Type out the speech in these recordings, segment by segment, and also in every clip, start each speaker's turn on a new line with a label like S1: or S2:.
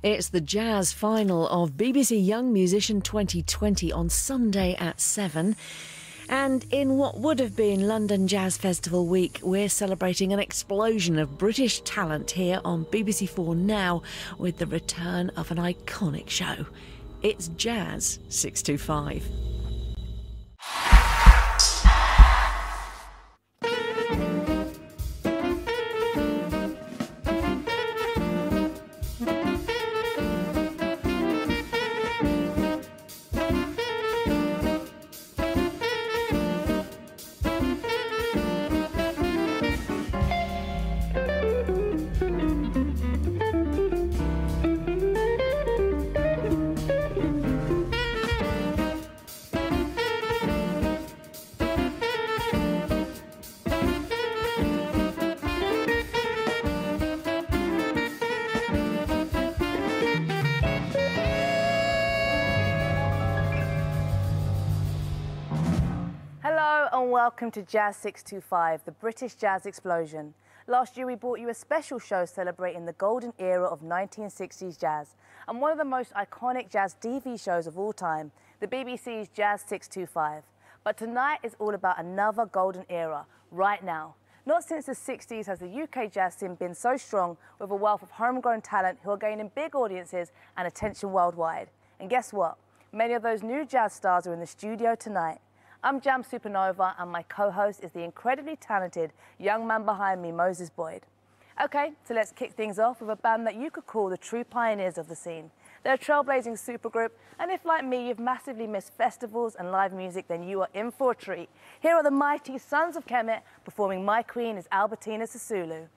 S1: It's the jazz final of BBC Young Musician 2020 on Sunday at 7. And in what would have been London Jazz Festival week, we're celebrating an explosion of British talent here on BBC4 Now with the return of an iconic show. It's Jazz 625.
S2: Welcome to Jazz 625, the British jazz explosion. Last year we brought you a special show celebrating the golden era of 1960s jazz and one of the most iconic jazz TV shows of all time, the BBC's Jazz 625. But tonight is all about another golden era, right now. Not since the 60s has the UK jazz scene been so strong, with a wealth of homegrown talent who are gaining big audiences and attention worldwide. And guess what? Many of those new jazz stars are in the studio tonight. I'm Jam Supernova, and my co-host is the incredibly talented young man behind me, Moses Boyd. Okay, so let's kick things off with a band that you could call the true pioneers of the scene. They're a trailblazing supergroup, and if, like me, you've massively missed festivals and live music, then you are in for a treat. Here are the mighty Sons of Kemet performing My Queen is Albertina Sisulu.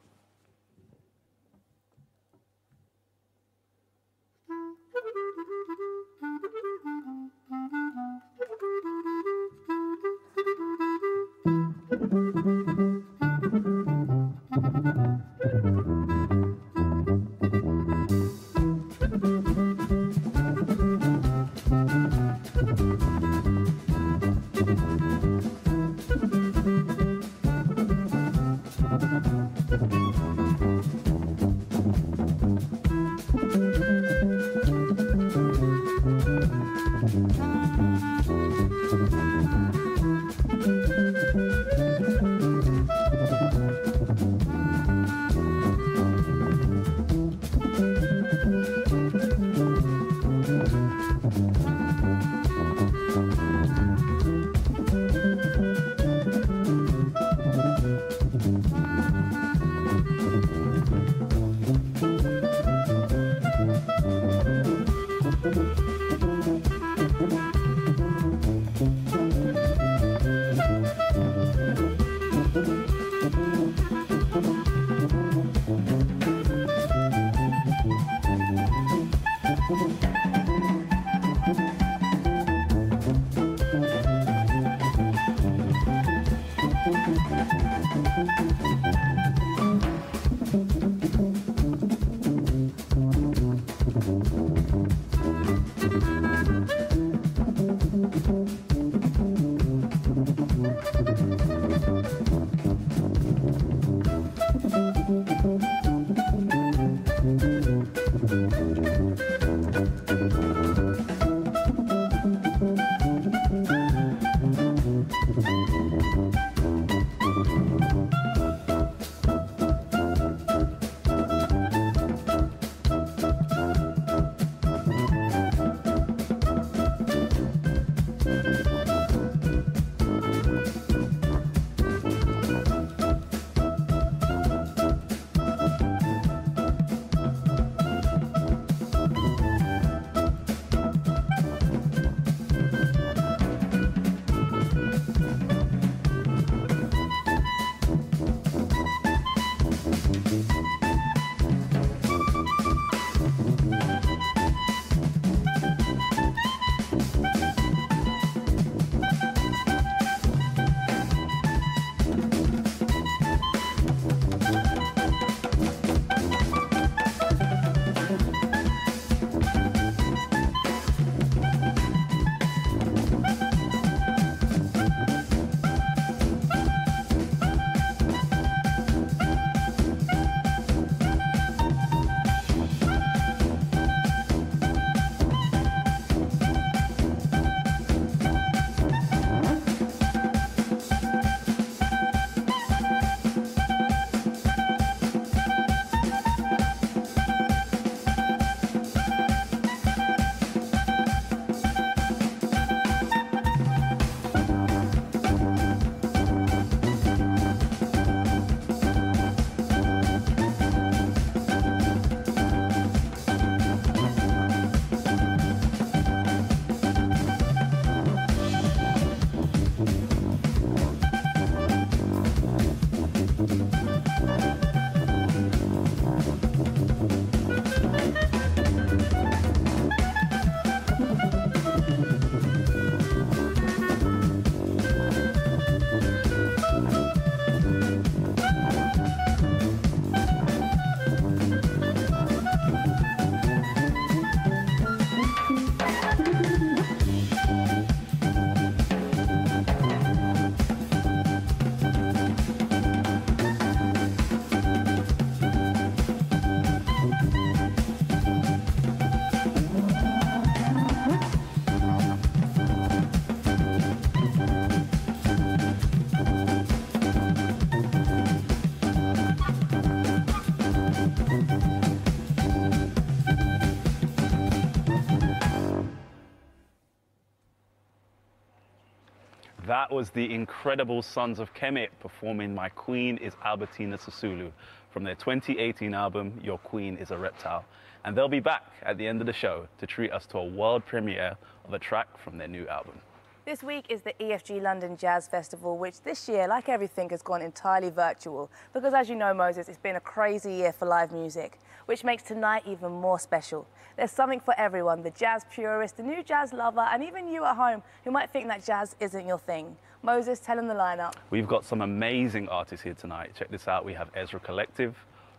S3: That was the incredible Sons of Kemet performing My Queen is Albertina Sisulu from their 2018 album, Your Queen is a Reptile. And they'll be back at the end of the show to treat us to a world premiere of a track from their new album.
S2: This week is the EFG London Jazz Festival, which this year, like everything, has gone entirely virtual. Because as you know, Moses, it's been a crazy year for live music, which makes tonight even more special. There's something for everyone, the jazz purist, the new jazz lover, and even you at home who might think that jazz isn't your thing. Moses, tell them the lineup.
S3: We've got some amazing artists here tonight. Check this out. We have Ezra Collective,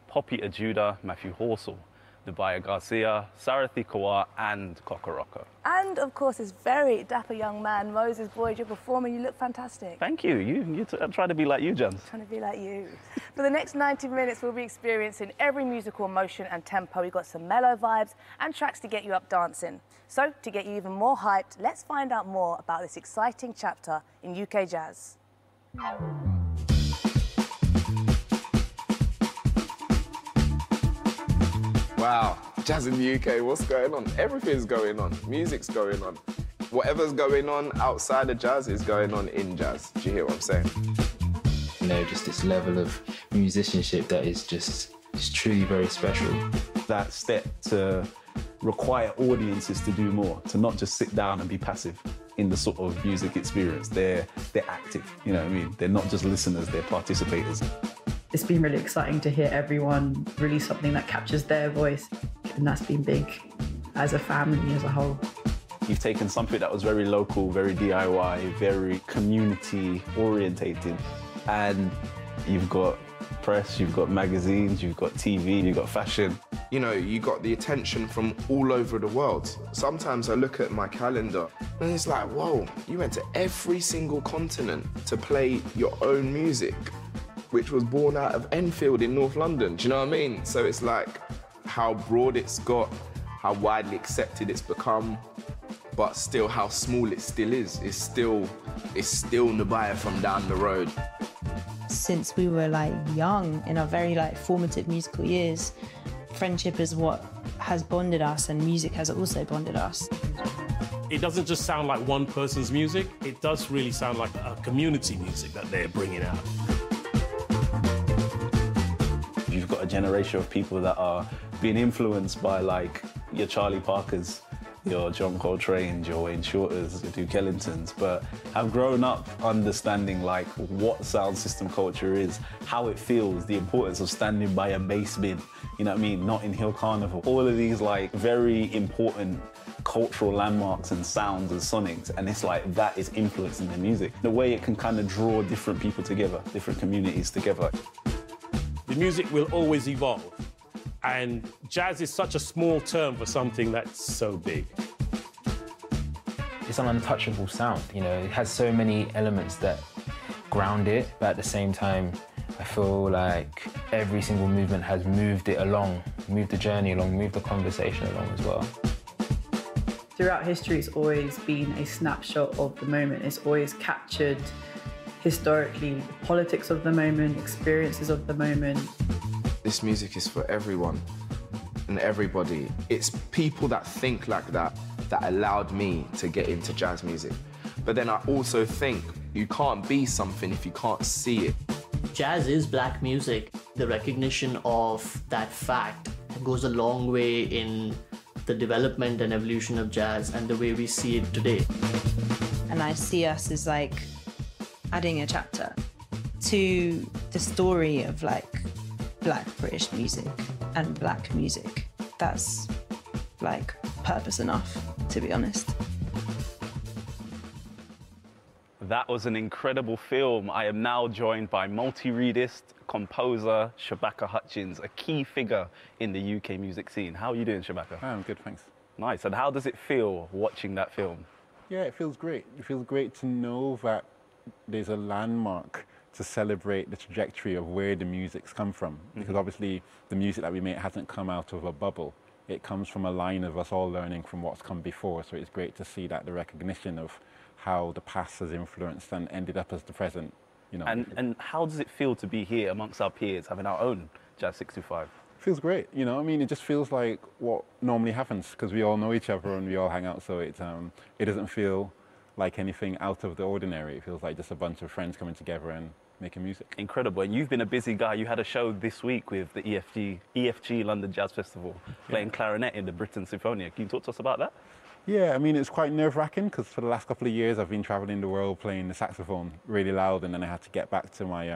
S3: Poppy Ajuda, Matthew Horsell, Nubya Garcia, Sarathi Kawar, and Kokoroko.
S2: And, of course, this very dapper young man, Moses Boyd, you're performing. You look fantastic.
S3: Thank you. You try to be like you, Jans.
S2: Trying to be like you. For the next 90 minutes, we'll be experiencing every musical emotion and tempo. We've got some mellow vibes and tracks to get you up dancing. So, to get you even more hyped, let's find out more about this exciting chapter in UK jazz.
S4: Wow, jazz in the UK, what's going on? Everything's going on, music's going on. Whatever's going on outside of jazz is going on in jazz. Do you hear what I'm saying?
S5: You know, just this level of musicianship that is just truly very special.
S6: That step to require audiences to do more, to not just sit down and be passive in the sort of music experience. They're active, you know what I mean? They're not just listeners, they're participators.
S7: It's been really exciting to hear everyone release something that captures their voice, and that's been big as a family, as a whole.
S6: You've taken something that was very local, very DIY, very community orientated, and you've got press, you've got magazines, you've got TV, you've got fashion.
S4: You know, you got the attention from all over the world. Sometimes I look at my calendar and it's like, whoa, you went to every single continent to play your own music, which was born out of Enfield in North London. Do you know what I mean? So it's like how broad it's got, how widely accepted it's become, but still how small it still is. It's still Nubya from down the road.
S8: Since we were like young, in our very like formative musical years, friendship is what has bonded us, and music has also bonded us.
S9: It doesn't just sound like one person's music, it does really sound like a community music that they're bringing out.
S6: You've got a generation of people that are being influenced by like your Charlie Parkers, your John Coltrane's, your Wayne Shorters, your Duke Ellingtons, but have grown up understanding like what sound system culture is, how it feels, the importance of standing by a bass bin, you know what I mean, Notting Hill Carnival, all of these like very important cultural landmarks and sounds and sonics, and it's like that is influencing the music. The way it can kind of draw different people together, different communities together.
S9: The music will always evolve, and jazz is such a small term for something that's so big.
S5: It's an untouchable sound, you know, it has so many elements that ground it, but at the same time, I feel like every single movement has moved it along, moved the journey along, moved the conversation along as well.
S7: Throughout history, it's always been a snapshot of the moment. It's always captured historically the politics of the moment, experiences of the moment.
S4: This music is for everyone and everybody. It's people that think like that allowed me to get into jazz music. But then I also think you can't be something if you can't see it.
S10: Jazz is black music. The recognition of that fact goes a long way in the development and evolution of jazz and the way we see it today.
S8: And I see us as like adding a chapter to the story of like black British music and black music. That's like purpose enough, to be honest.
S3: That was an incredible film. I am now joined by multi-reedist, composer Shabaka Hutchins, a key figure in the UK music scene. How are you doing, Shabaka?
S11: I'm good, thanks.
S3: Nice. And how does it feel watching that film?
S11: Yeah, it feels great. It feels great to know that there's a landmark to celebrate the trajectory of where the music's come from. Because obviously the music that we make hasn't come out of a bubble. It comes from a line of us all learning from what's come before. So it's great to see that the recognition of how the past has influenced and ended up as the present. You know.
S3: And how does it feel to be here amongst our peers, having our own Jazz 625?
S11: It feels great, you know. I mean, it just feels like what normally happens because we all know each other and we all hang out. So it doesn't feel like anything out of the ordinary. It feels like just a bunch of friends coming together and making music.
S3: Incredible. And you've been a busy guy. You had a show this week with the EFG London Jazz Festival, playing clarinet in the Britten Sinfonia. Can you talk to us about that?
S11: Yeah, I mean, it's quite nerve-wracking because for the last couple of years I've been traveling the world playing the saxophone really loud, and then I had to get back to my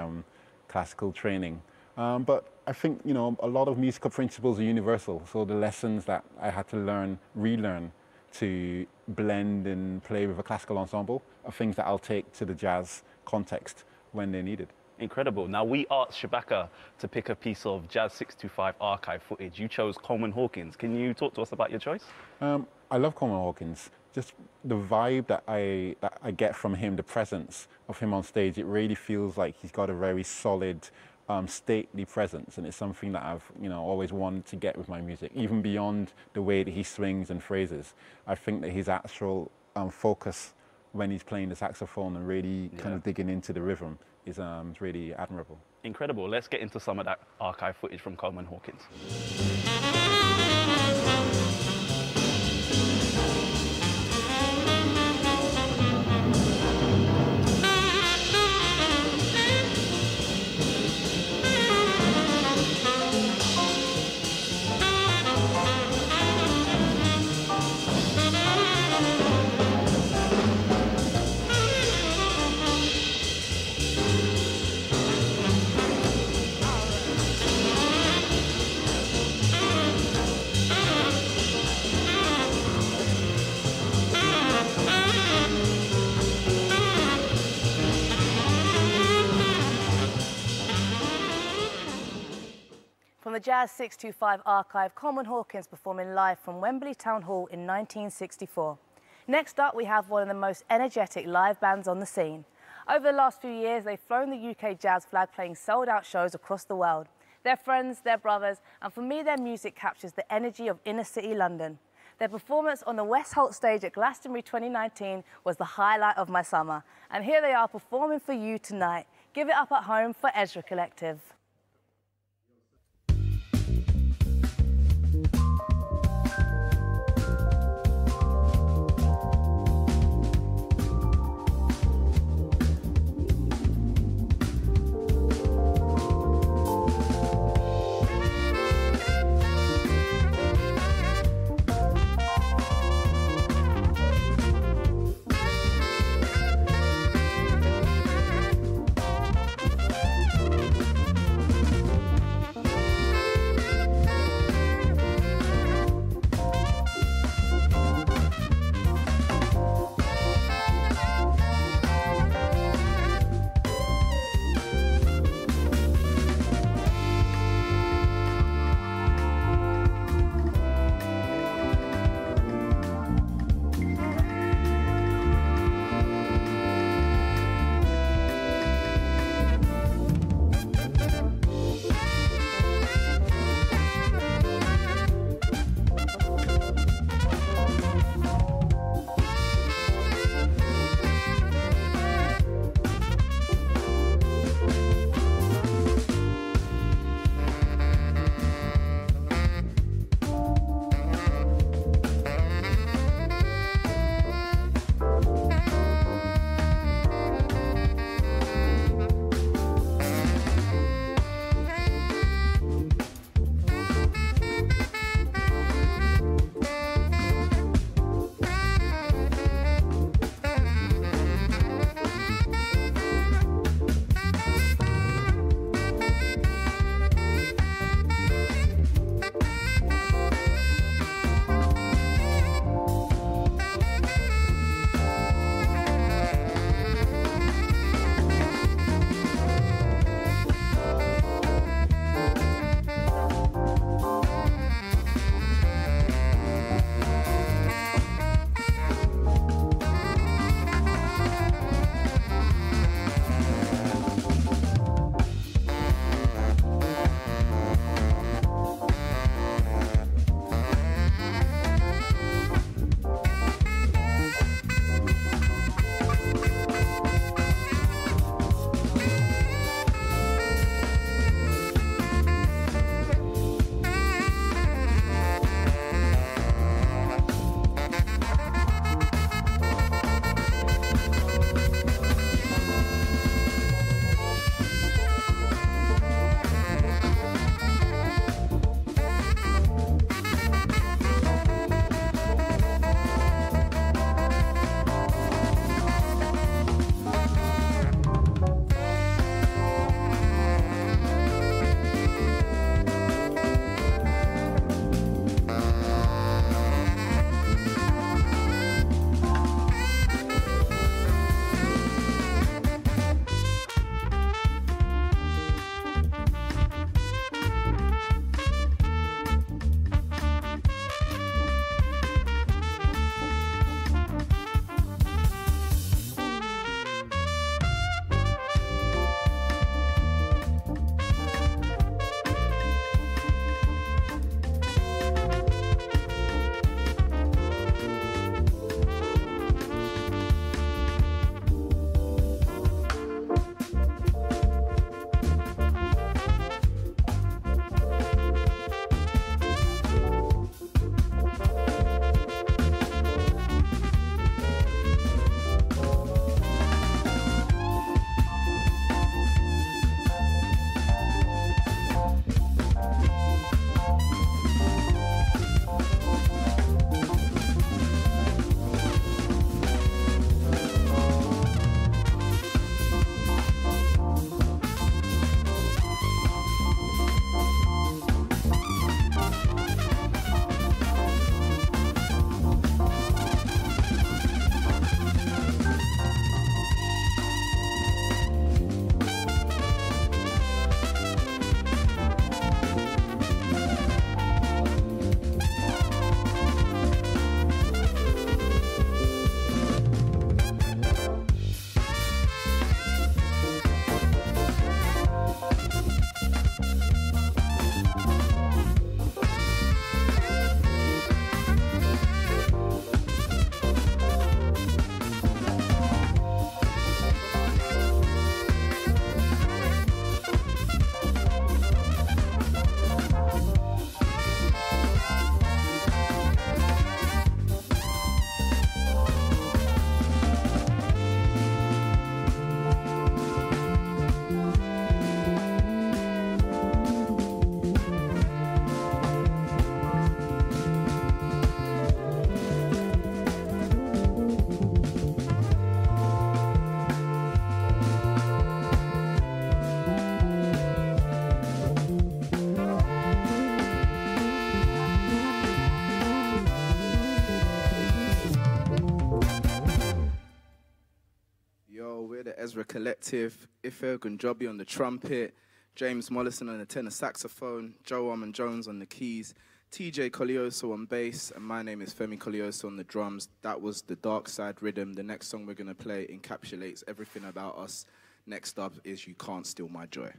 S11: classical training. But I think, you know, a lot of musical principles are universal. So the lessons that I had to learn, relearn to blend and play with a classical ensemble are things that I'll take to the jazz context when they're needed.
S3: Incredible. Now, we asked Shabaka to pick a piece of Jazz 625 archive footage. You chose Coleman Hawkins. Can you talk to us about your choice?
S11: I love Coleman Hawkins. Just the vibe that I get from him, the presence of him on stage, it really feels like he's got a very solid, stately presence, and it's something that I've, you know, always wanted to get with my music, even beyond the way that he swings and phrases. I think that his actual focus when he's playing the saxophone and really kind of digging into the rhythm is really admirable.
S3: Incredible. Let's get into some of that archive footage from Coleman Hawkins.
S2: From the Jazz 625 archive, Coleman Hawkins performing live from Wembley Town Hall in 1964. Next up, we have one of the most energetic live bands on the scene. Over the last few years, they've flown the UK jazz flag, playing sold-out shows across the world. They're friends, they're brothers, and for me, their music captures the energy of inner-city London. Their performance on the West Holt stage at Glastonbury 2019 was the highlight of my summer. And here they are performing for you tonight. Give it up at home for Ezra Collective.
S4: Ezra Collective, Ife Gunjobi on the trumpet, James Mollison on the tenor saxophone, Joe Armand Jones on the keys, TJ Colioso on bass, and my name is Femi Colioso on the drums. That was The Dark Side Rhythm. The next song we're going to play encapsulates everything about us. Next up is You Can't Steal My Joy.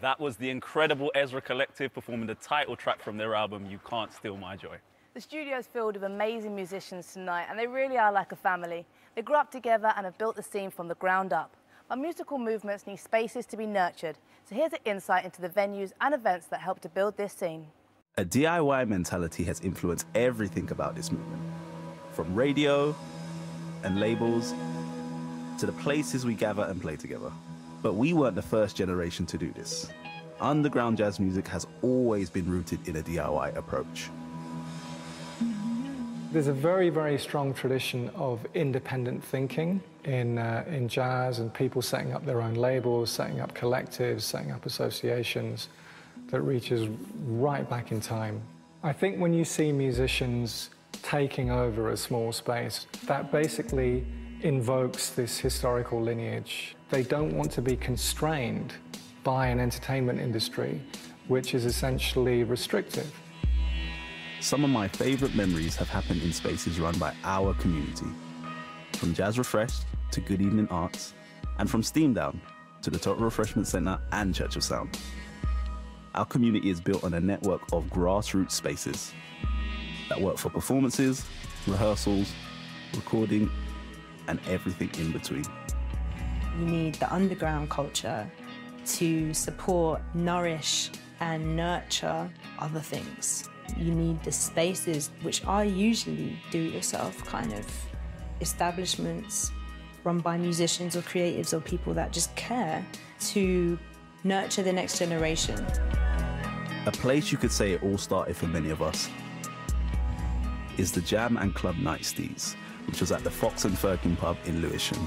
S3: That was the incredible Ezra Collective performing the title track from their album, You Can't Steal My Joy.
S2: The studio's filled with amazing musicians tonight, and they really are like a family. They grew up together and have built the scene from the ground up. But musical movements need spaces to be nurtured. So here's an insight into the venues and events that help to build this scene.
S6: A DIY mentality has influenced everything about this movement, from radio and labels to the places we gather and play together. But we weren't the first generation to do this. Underground jazz music has always been rooted in a DIY approach.
S12: There's a very, very strong tradition of independent thinking in jazz, and people setting up their own labels, setting up collectives, setting up associations that reaches right back in time. I think when you see musicians taking over a small space, that basically invokes this historical lineage. They don't want to be constrained by an entertainment industry, which is essentially restrictive.
S6: Some of my favorite memories have happened in spaces run by our community. From Jazz Refreshed to Good Evening Arts, and from Steam Down to the Total Refreshment Center and Church of Sound. our community is built on a network of grassroots spaces that work for performances, rehearsals, recording, and everything in between.
S8: You need the underground culture to support, nourish, and nurture other things. You need the spaces, which are usually do-it-yourself kind of establishments run by musicians or creatives or people that just care to nurture the next generation.
S6: A place you could say it all started for many of us is the Jam and Club Night Steez, which was at the Fox and Firkin pub in Lewisham.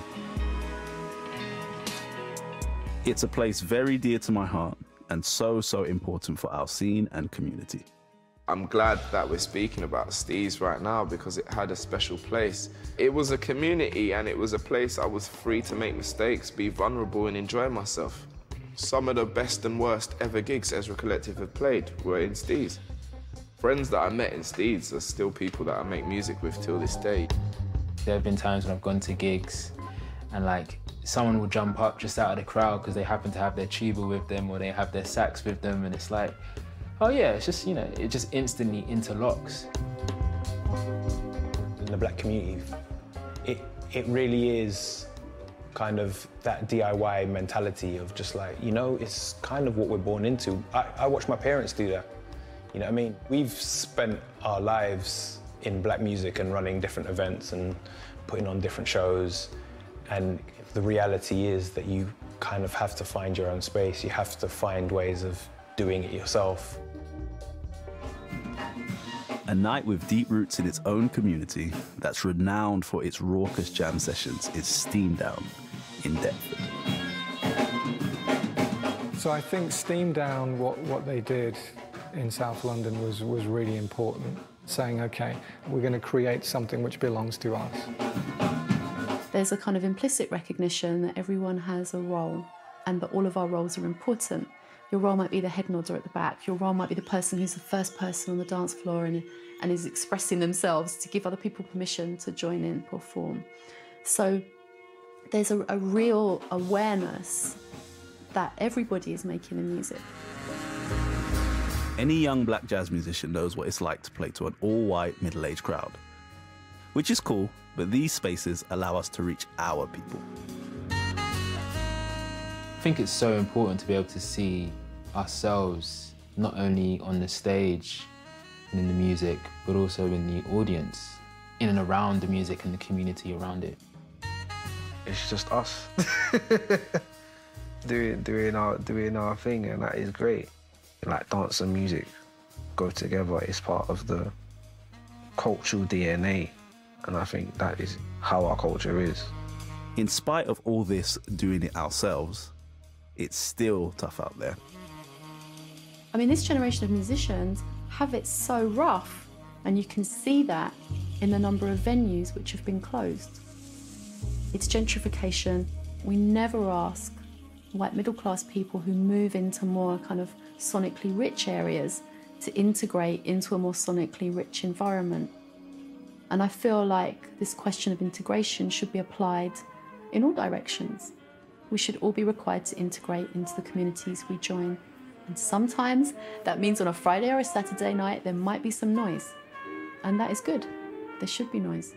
S6: It's a place very dear to my heart and so important for our scene and community.
S4: I'm glad that we're speaking about Steez right now because it had a special place. It was a community and it was a place I was free to make mistakes, be vulnerable and enjoy myself. Some of the best and worst ever gigs Ezra Collective have played were in Steez. Friends that I met in Steez are still people that I make music with till this day.
S5: There have been times when I've gone to gigs and like someone will jump up just out of the crowd because they happen to have their tuba with them or they have their sax with them, and it's like, oh yeah, it's just, you know, it just instantly interlocks.
S13: In the black community, it really is kind of that DIY mentality of just like, you know, it's kind of what we're born into. I watch my parents do that, you know what I mean? We've spent our lives in black music and running different events and putting on different shows, and the reality is that you kind of have to find your own space. You have to find ways of doing it yourself.
S6: A night with deep roots in its own community that's renowned for its raucous jam sessions is Steam Down in Deptford.
S12: So I think Steam Down, what they did in South London was really important, saying, OK, we're going to create something which belongs to us.
S14: There's a kind of implicit recognition that everyone has a role and that all of our roles are important. Your role might be the head nodder at the back. Your role might be the person who's the first person on the dance floor and is expressing themselves to give other people permission to join in, perform. So there's a real awareness that everybody is making the music.
S6: Any young black jazz musician knows what it's like to play to an all-white, middle-aged crowd. Which is cool, but these spaces allow us to reach our people.
S5: I think it's so important to be able to see ourselves not only on the stage and in the music, but also in the audience, in and around the music and the community around it.
S15: It's just us doing our thing, and that is great. Like dance and music go together. It's part of the cultural DNA, and I think that is how our culture is.
S6: In spite of all this doing it ourselves, it's still tough out there.
S14: I mean, this generation of musicians have it so rough, and you can see that in the number of venues which have been closed. It's gentrification. We never ask white middle-class people who move into more kind of sonically rich areas to integrate into a more sonically rich environment. And I feel like this question of integration should be applied in all directions. We should all be required to integrate into the communities we join. And sometimes that means on a Friday or a Saturday night, there might be some noise. And that is good. There should be noise.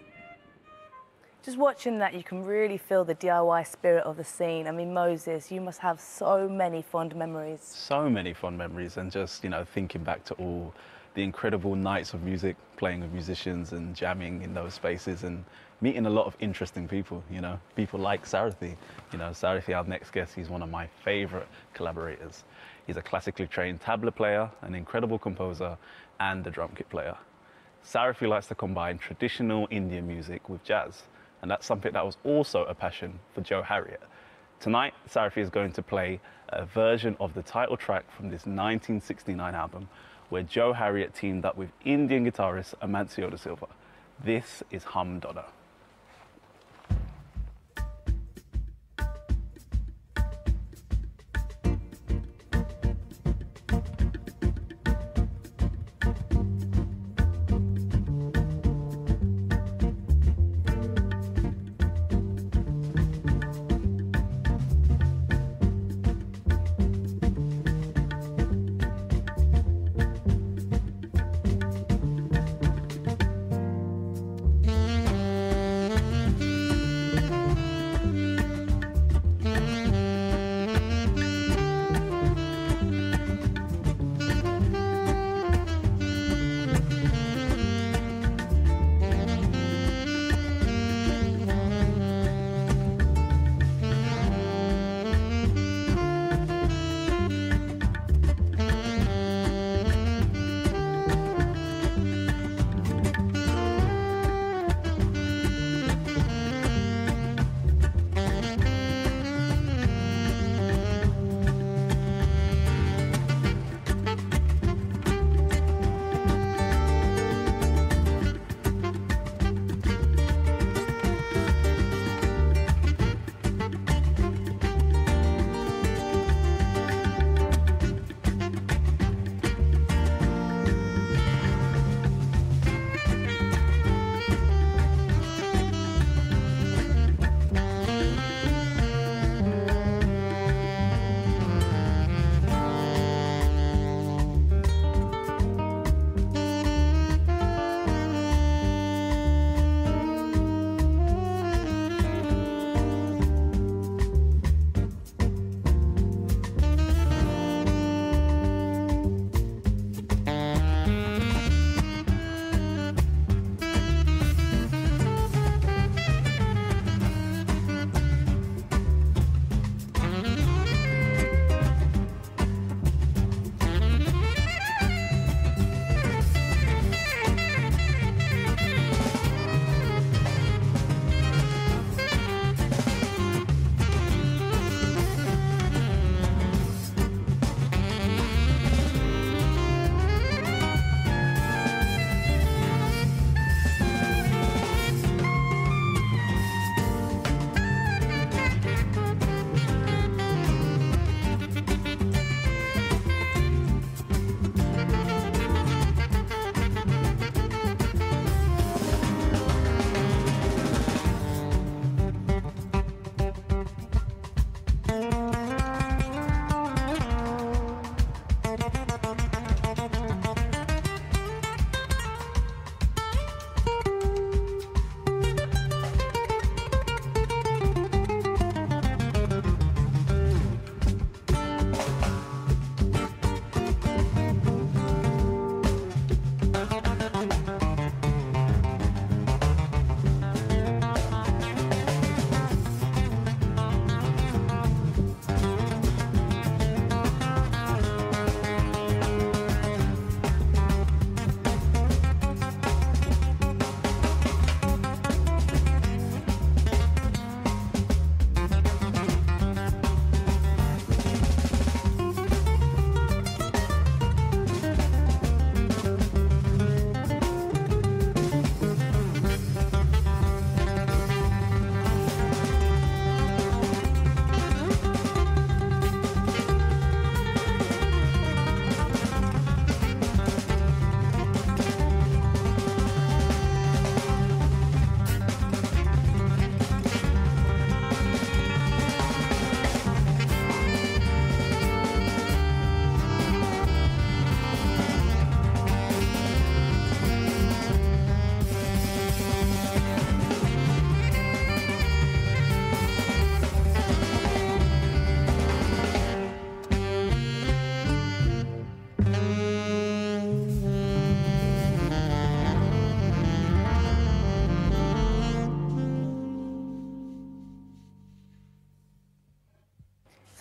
S2: Just watching that, you can really feel the DIY spirit of the scene. I mean, Moses, you must have so many fond memories.
S3: So many fond memories, and just, you know, thinking back to all the incredible nights of music, playing with musicians and jamming in those spaces and meeting a lot of interesting people, you know, people like Sarathi. You know, Sarathi, our next guest, he's one of my favorite collaborators. He's a classically trained tabla player, an incredible composer, and a drum kit player. Sarathi likes to combine traditional Indian music with jazz, and that's something that was also a passion for Joe Harriott. Tonight, Sarathi is going to play a version of the title track from this 1969 album, where Joe Harriott teamed up with Indian guitarist Amancio da Silva. This is Hum Donna.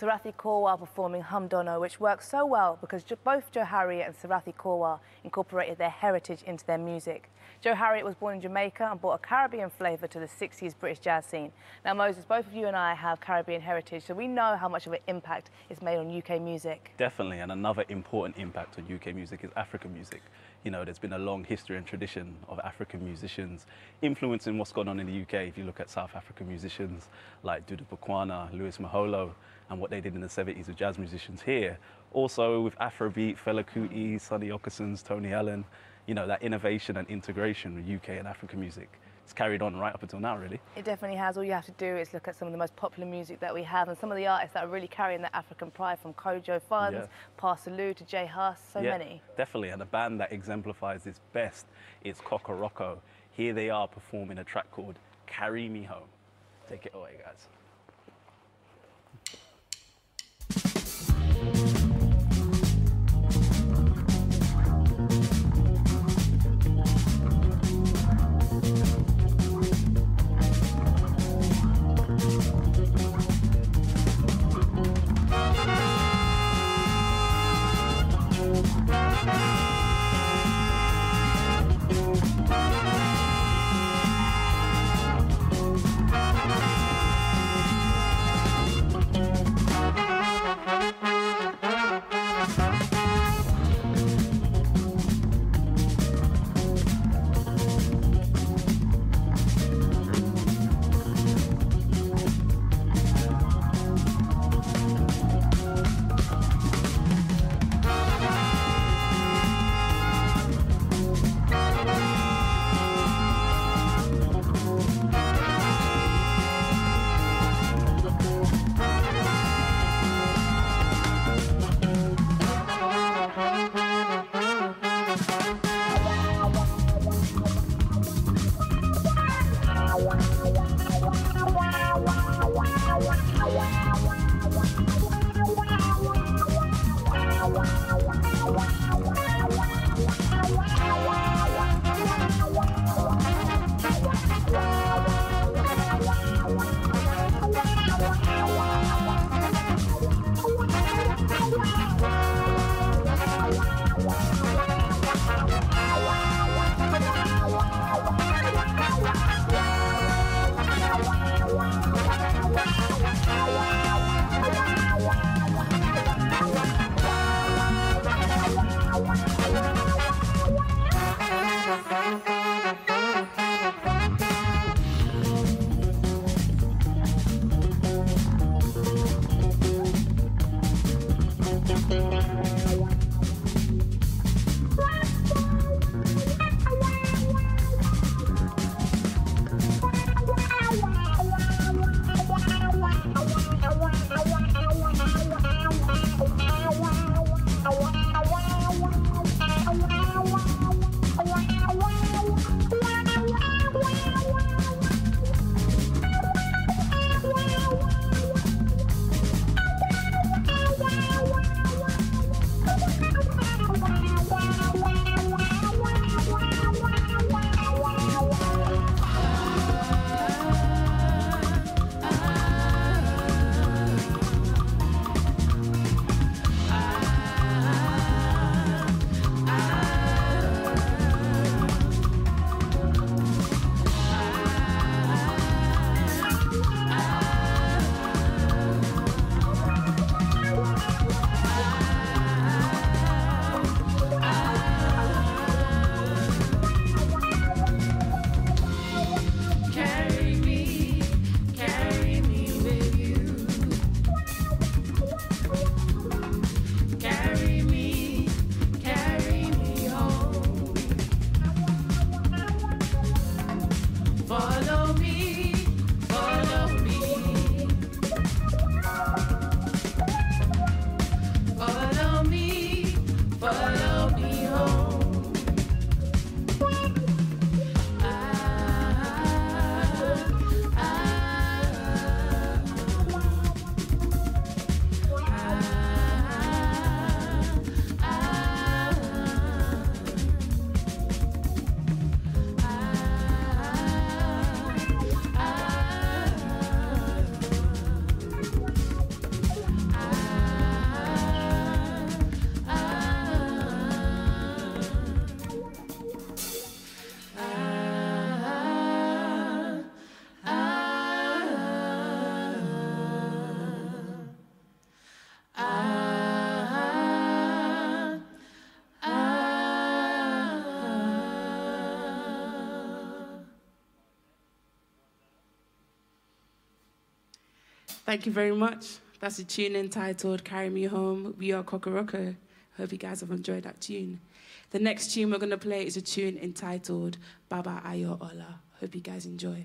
S2: Sarathi Korwa performing Humdono, which works so well because both Joe Harriet and Sarathi Korwa incorporated their heritage into their music. Joe Harriet was born in Jamaica and brought a Caribbean flavour to the 60s British jazz scene. Now, Moses, both of you and I have Caribbean heritage, so we know how much of an impact it's made on UK music.
S3: Definitely, and another important impact on UK music is African music. You know, there's been a long history and tradition of African musicians influencing what's going on in the UK. If you look at South African musicians like Dudu Bukwana, Louis Maholo, and what they did in the 70s with jazz musicians here. Also with Afrobeat, Fela Kuti, Sonny Okersons, Tony Allen, you know, that innovation and integration with UK and African music. It's carried on right up until now, really.
S2: It definitely has. All you have to do is look at some of the most popular music that we have and some of the artists that are really carrying that African pride, from Kojo Funds, Parsaloo to Jay Huss, so many.
S3: Definitely, and a band that exemplifies this best is Kokoroko. Here they are performing a track called Carry Me Home. Take it away, guys.
S16: Thank you very much. That's a tune entitled Carry Me Home. We are Kokoroko. Hope you guys have enjoyed that tune. The next tune we're going to play is a tune entitled Baba Ayo Ola. Hope you guys enjoy.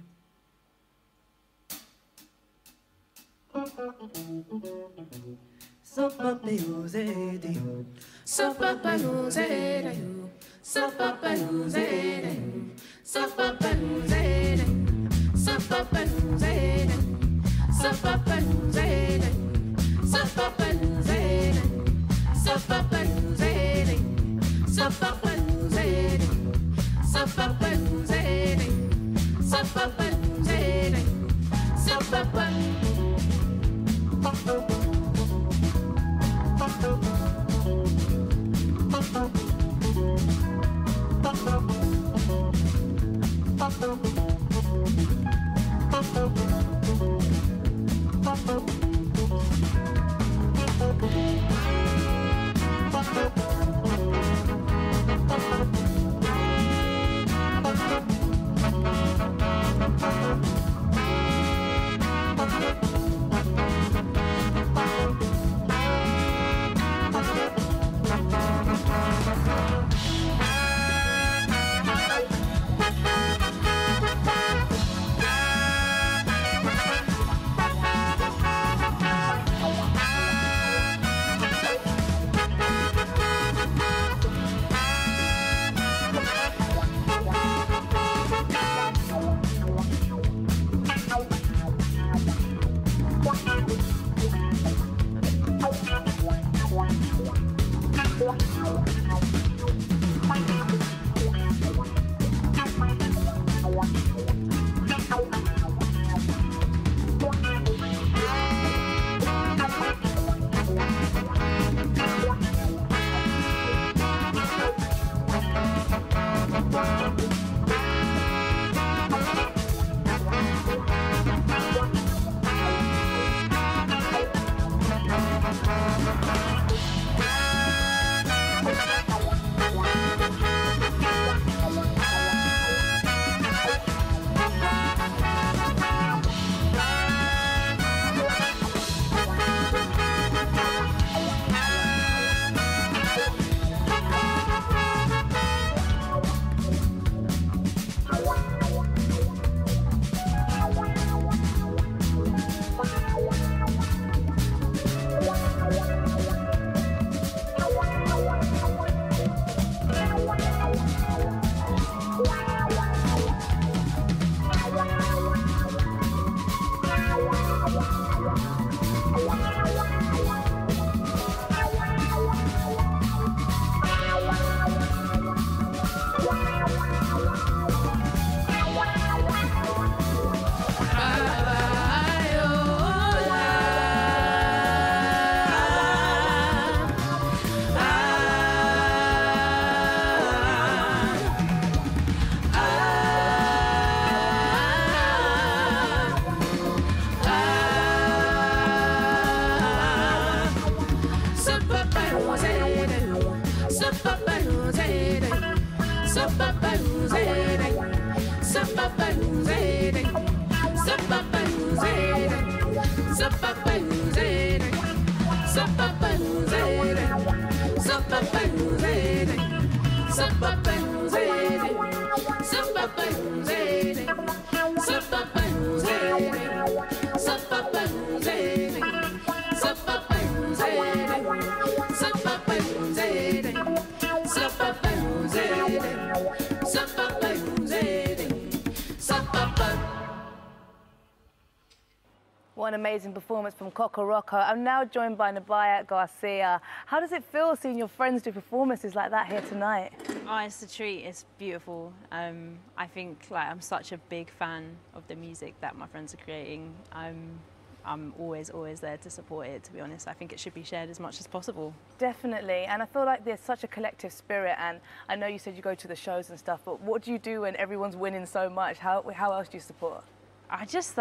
S2: What an amazing performance from Kokoroko. I'm now joined by Nubya Garcia. How does it feel seeing your friends do performances like that here tonight?
S17: Oh, it's a treat. It's beautiful. I think I'm such a big fan of the music that my friends are creating. I'm always there to support it, to be honest. I think it should be shared as much as possible.
S2: Definitely, and I feel like there's such a collective spirit, and I know you said you go to the shows and stuff, but what do you do when everyone's winning so much? How else do you support?
S17: I just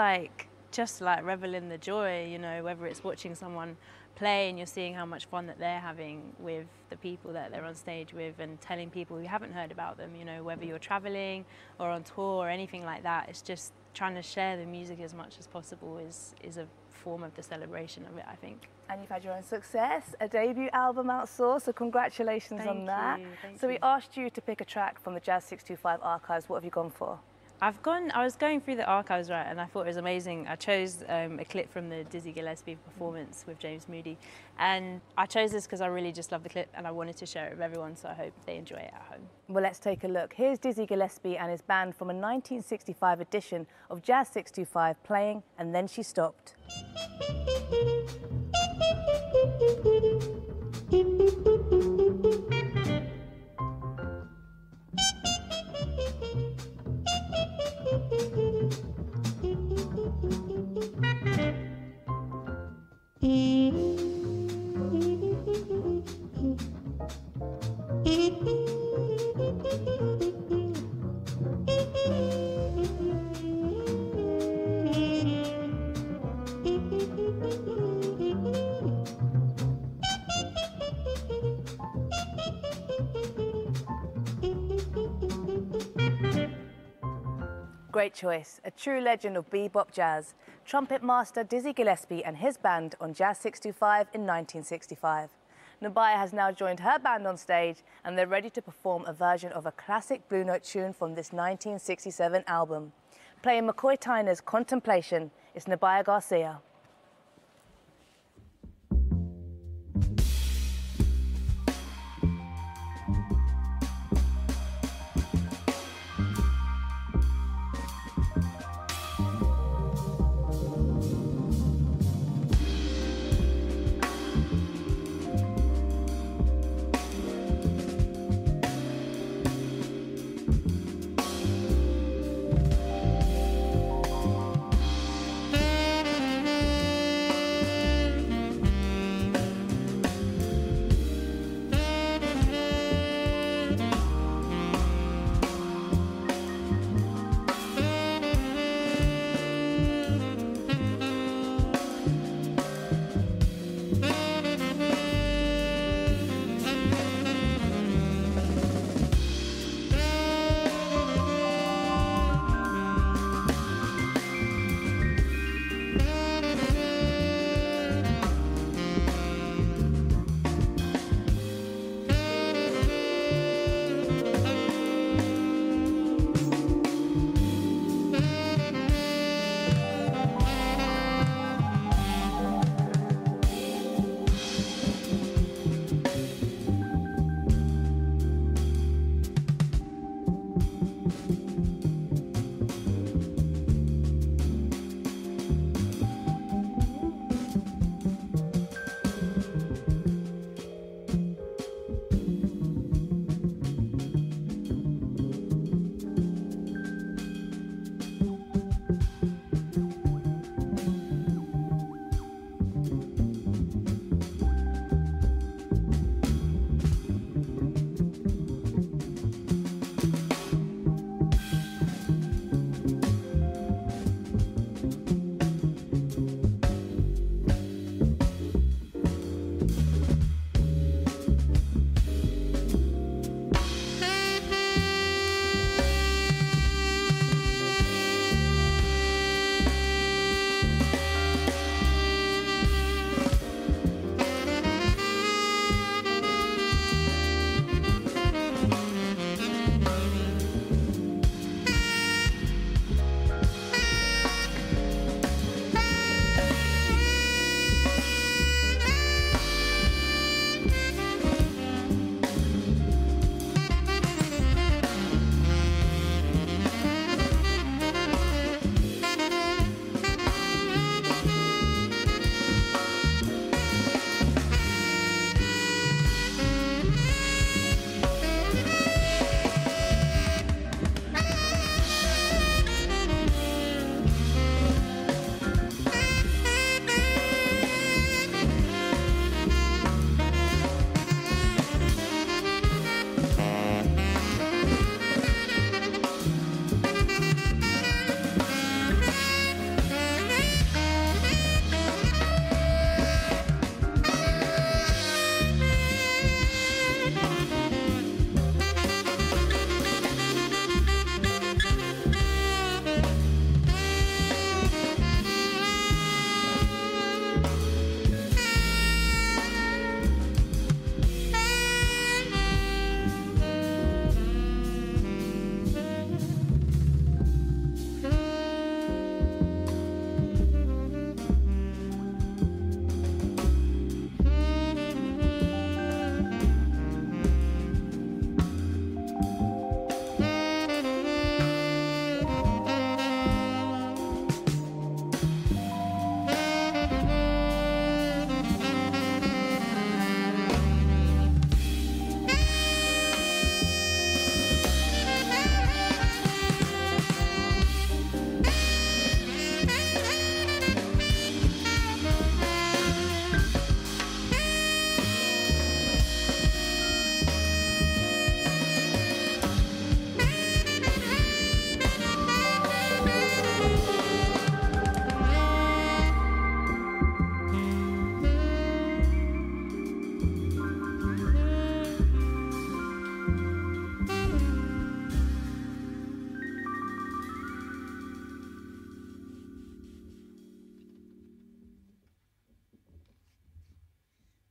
S17: just like revel in the joy, you know, whether it's watching someone play and you're seeing how much fun that they're having with the people that they're on stage with, and telling people who haven't heard about them, you know, whether you're traveling or on tour or anything like that. It's just trying to share the music as much as possible is a form of the celebration of it, I think.
S2: And you've had your own success, a debut album out, so congratulations on that. So we asked you to pick a track from the Jazz 625 archives. What have you gone for?
S17: I was going through the archives, right, and I thought it was amazing. I chose a clip from the Dizzy Gillespie performance with James Moody, and I chose this because I really just love the clip and I wanted to share it with everyone, so I hope they enjoy it at home.
S2: Well, let's take a look. Here's Dizzy Gillespie and his band from a 1965 edition of Jazz 625 playing And Then She Stopped. Great choice, a true legend of bebop jazz, trumpet master Dizzy Gillespie and his band on Jazz 625 in 1965. Nubya has now joined her band on stage and they're ready to perform a version of a classic Blue Note tune from this 1967 album. Playing McCoy Tyner's Contemplation is Nubya Garcia.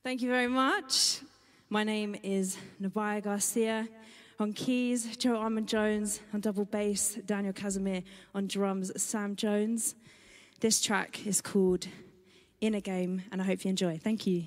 S18: Thank you very much. My name is Nubya Garcia. On keys, Joe Armand-Jones. On double bass, Daniel Casimir. On drums, Sam Jones. This track is called In a Game, and I hope you enjoy. Thank you.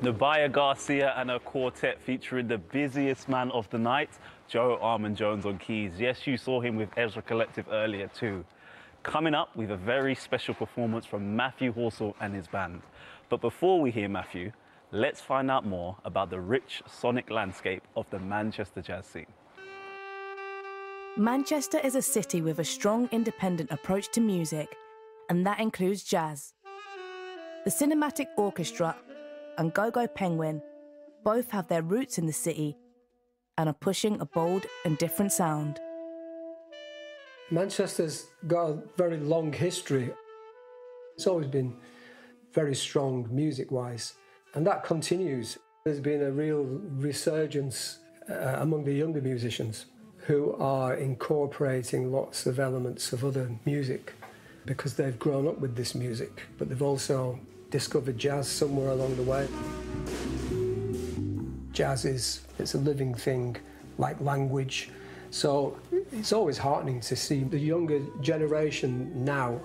S3: Nubya Garcia and her quartet featuring the busiest man of the night, Joe Armand-Jones on keys. Yes, you saw him with Ezra Collective earlier too. Coming up, we have a very special performance from Matthew Horsell and his band. But before we hear Matthew, let's find out more about the rich sonic landscape of the Manchester jazz scene.
S2: Manchester is a city with a strong independent approach to music, and that includes jazz. The Cinematic Orchestra and Go-Go Penguin Both have their roots in the city and are pushing a bold and different sound.
S19: Manchester's got a very long history. It's always been very strong music-wise, and that continues. There's been a real resurgence among the younger musicians who are incorporating lots of elements of other music because they've grown up with this music, but they've also discovered jazz somewhere along the way. Jazz it's a living thing, like language. So it's always heartening to see the younger generation now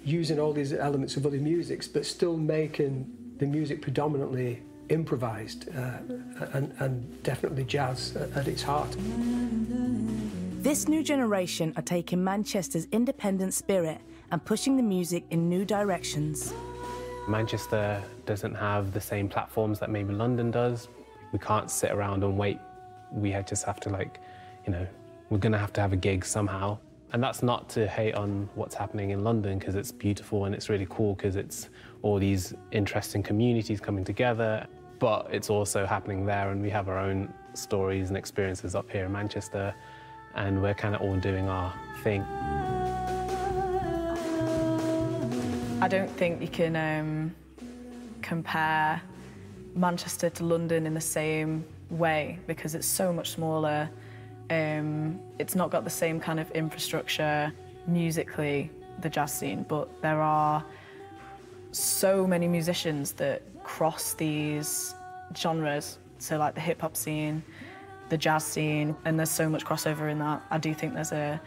S19: using all these elements of other musics, but still making the music predominantly improvised and definitely jazz at its heart.
S2: This new generation are taking Manchester's independent spirit and pushing the music in new directions.
S20: Manchester doesn't have the same platforms that maybe London does. We can't sit around and wait. We just have to, like, you know, we're going to have a gig somehow. And that's not to hate on what's happening in London, because it's beautiful and it's really cool because it's all these interesting communities coming together, but it's also happening there, and we have our own stories and experiences up here in Manchester, and we're kind of all doing our thing.
S7: I don't think you can compare Manchester to London in the same way because it's so much smaller. It's not got the same kind of infrastructure musically, the jazz scene, but there are so many musicians that cross these genres, so like the hip-hop scene, the jazz scene, and there's so much crossover in that. I do think there's a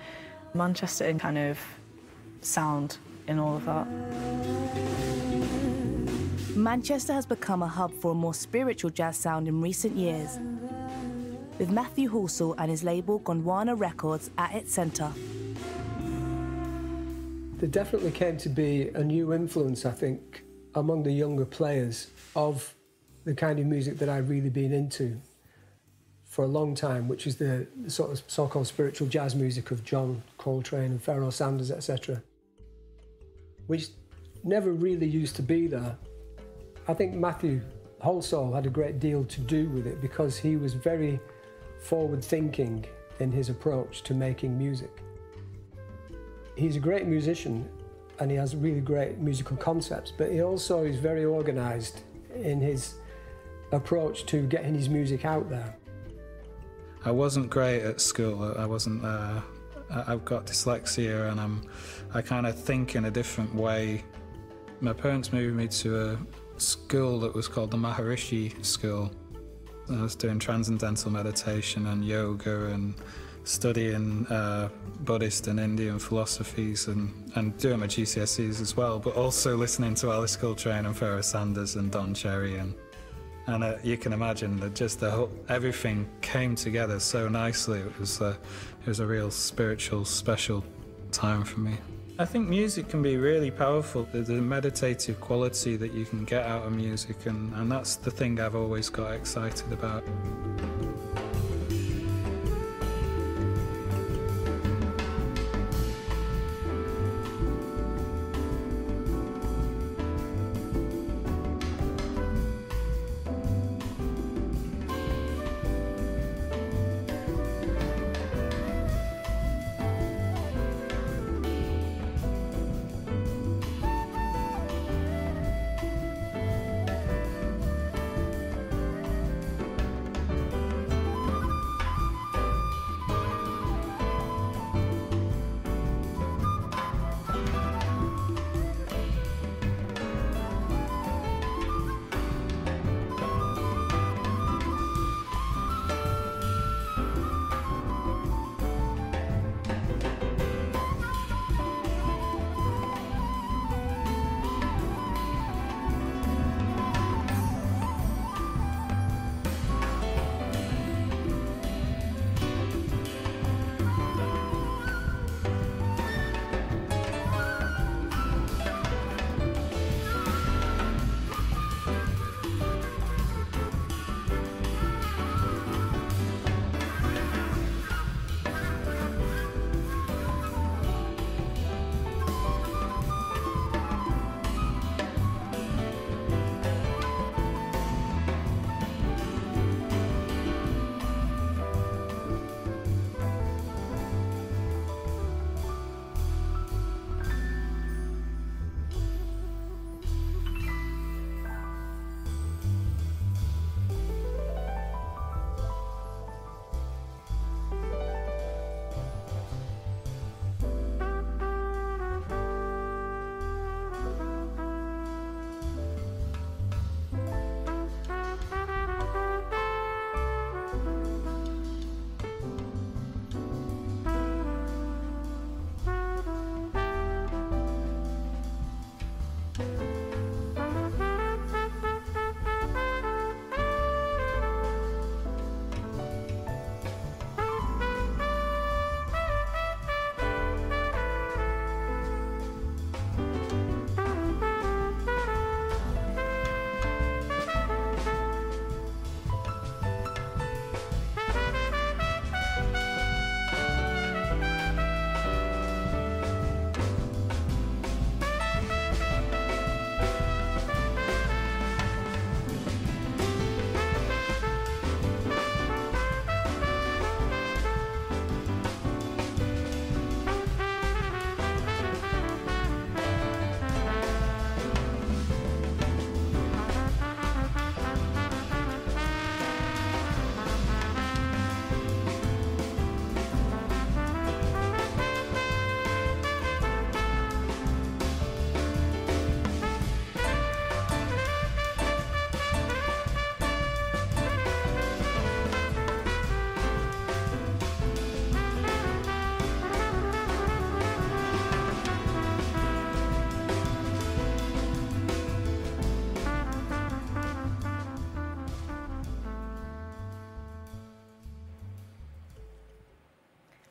S7: Manchester kind of sound in all of that.
S2: Manchester has become a hub for a more spiritual jazz sound in recent years, with Matthew Halsall and his label Gondwana Records at its centre.
S19: There definitely came to be a new influence, I think, among the younger players of the kind of music that I've really been into for a long time, which is the sort of so-called spiritual jazz music of John Coltrane and Pharoah Sanders, etc., which never really used to be there. I think Matthew Halsall had a great deal to do with it because he was very forward-thinking in his approach to making music. He's a great musician and he has really great musical concepts, but he also is very organised in his approach to getting his music out there.
S21: I wasn't great at school. I've got dyslexia and I kind of think in a different way. My parents moved me to a school that was called the Maharishi School. I was doing transcendental meditation and yoga and studying Buddhist and Indian philosophies and doing my GCSEs as well, but also listening to Alice Coltrane and Pharoah Sanders and Don Cherry. And you can imagine that just everything came together so nicely. It was a real spiritual, special time for me. I think music can be really powerful. There's a meditative quality that you can get out of music, and that's the thing I've always got excited about.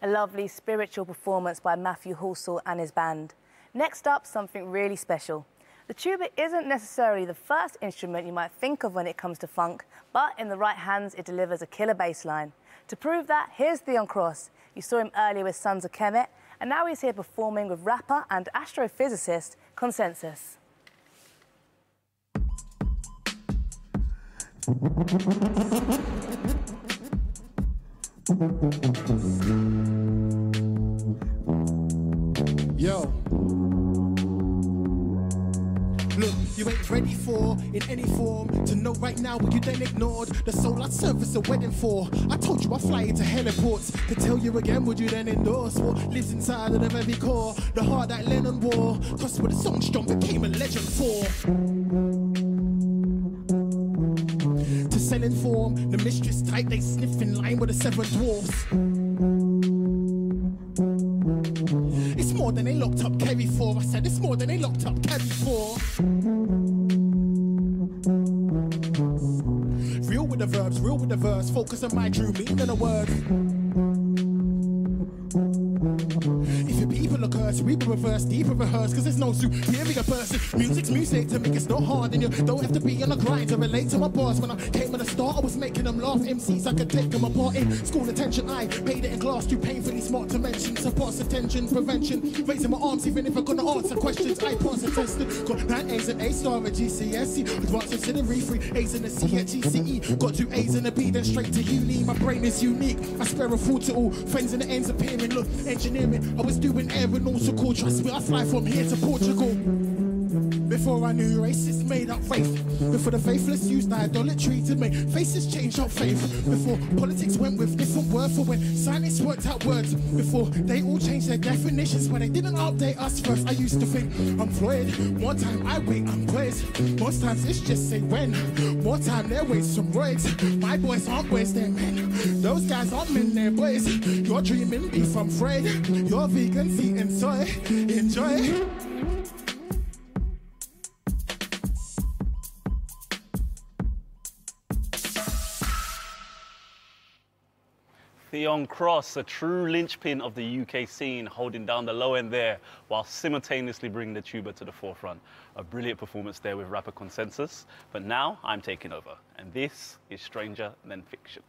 S2: A lovely spiritual performance by Matthew Halsall and his band. Next up, something really special. The tuba isn't necessarily the first instrument you might think of when it comes to funk, but in the right hands, it delivers a killer bass line. To prove that, here's Theon Cross. You saw him earlier with Sons of Kemet, and now he's here performing with rapper and astrophysicist Consensus.
S1: Yo. Look, you ain't ready for, in any form, to know right now what you then ignored. The soul I'd service a wedding for. I told you I fly into heliports. To tell you again, would you then endorse what lives inside of the very core? The heart that Lennon wore. Cause with a song strong became a legend for. To sell in form, the mistress type they sniff in line with the seven dwarfs. It's more than they locked up Kerry for. I said it's more than they locked up Kerry for. Real with the verbs, real with the verse. Focus on my true meaning of the words. If your people are cursed, we will reverse, deeper rehearse. Cause there's no superior person. Music's music to make it's not hard. And you don't have to be on the grind to relate to my boss. When I came at the start, I was making them laugh. MCs, I could take them apart in school attention. I paid it in class, too painfully smart to mention. Support attention, prevention. Raising my arms even if I couldn't answer questions. I pass a tested. Got 9 A's and A-star at GCSE. Advanced auxiliary, 3 A's and a C at GCE. Got 2 A's and a B, then straight to uni. My brain is unique. I spare a fool to all. Friends and the ends appearing. Look, engineering. I was doing aeronautical. Trust me, I fly from here to Portugal. Before I knew racists made up faith. Before the faithless used idolatry to make faces change up faith. Before politics went with different words for when scientists worked out words. Before they all changed their definitions when they didn't update us first. I used to think I'm Floyd. One time I wait, I'm boys. Most times it's just say when. More time there waits some roids. My boys aren't boys, they're men. Those guys aren't men, they're boys. You're dreaming beef from Freud. You're vegans eating soy. Enjoy.
S3: Theon Cross, a true linchpin of the UK scene, holding down the low end there while simultaneously bringing the tuba to the forefront. A brilliant performance there with rapper Consensus. But now I'm taking over, and this is Stranger Than Fiction.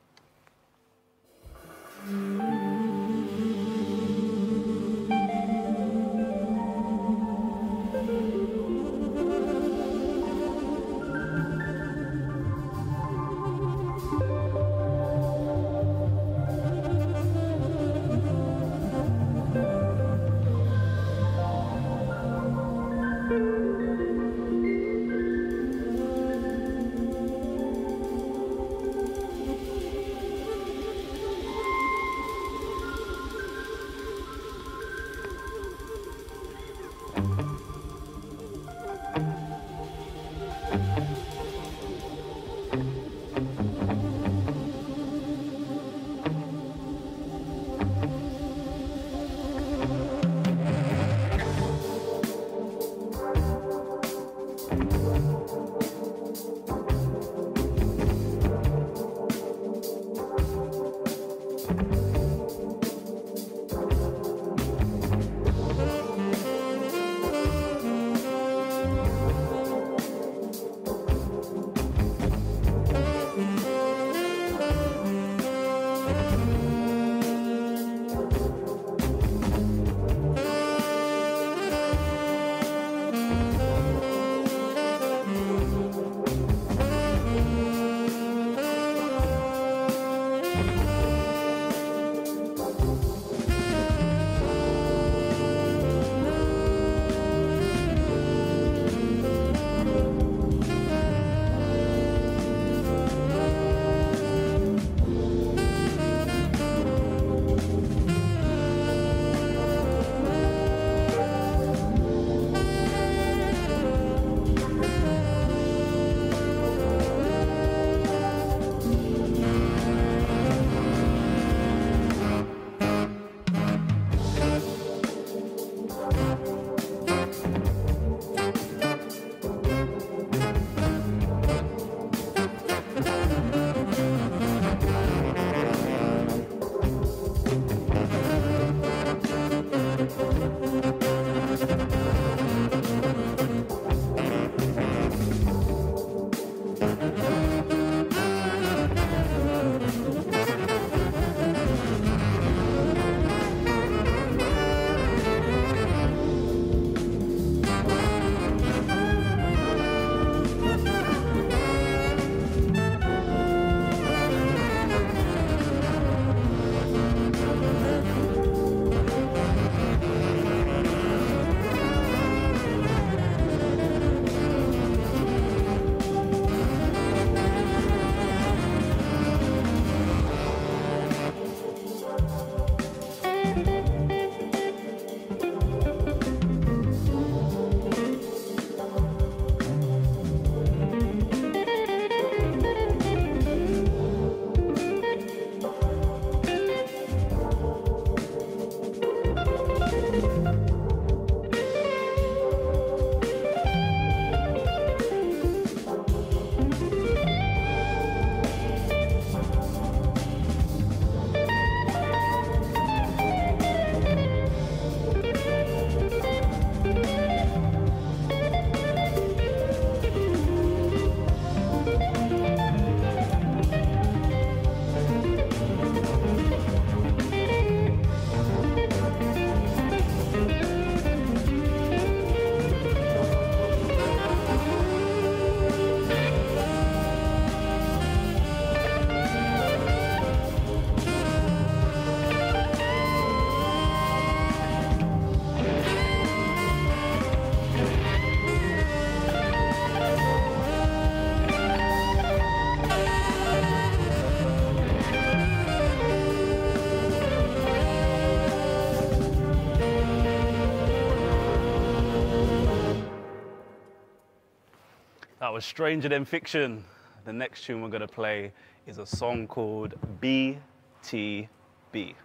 S3: That was Stranger Than Fiction. The next tune we're gonna play is a song called BTB.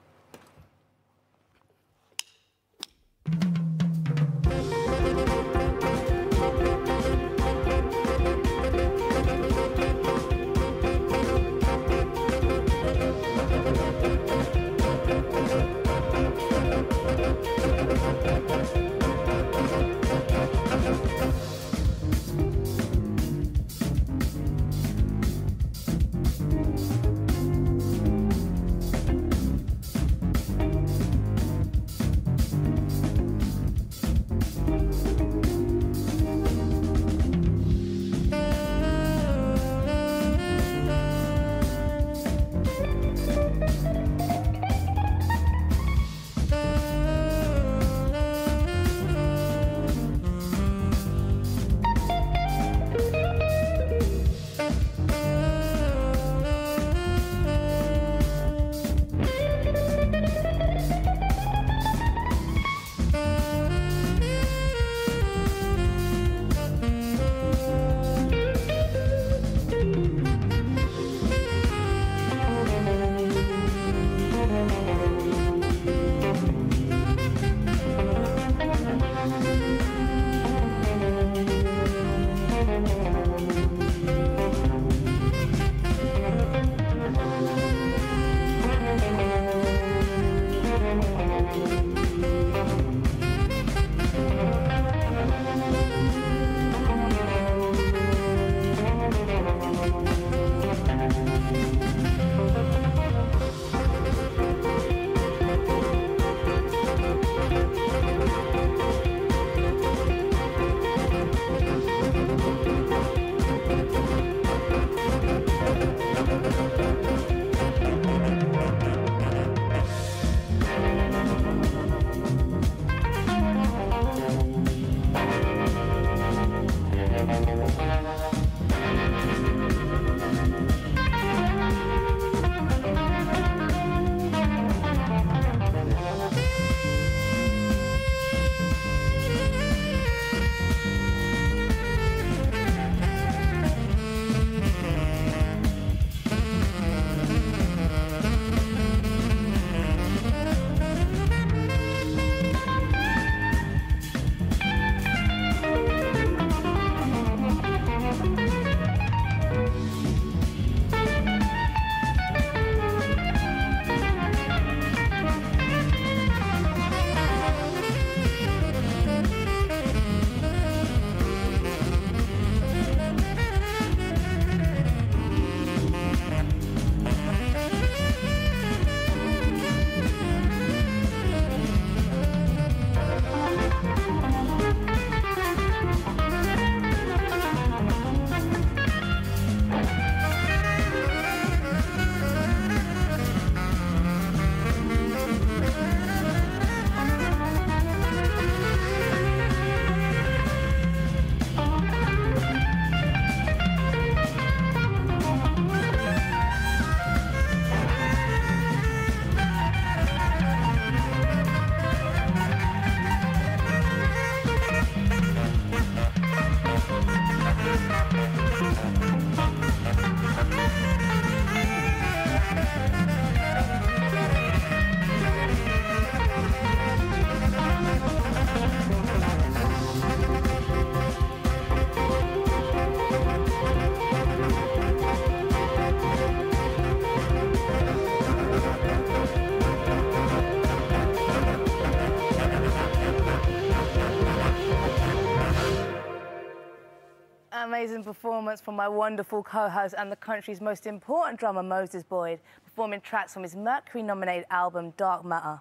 S2: Amazing performance from my wonderful co-host and the country's most important drummer, Moses Boyd, performing tracks from his Mercury-nominated album, Dark Matter.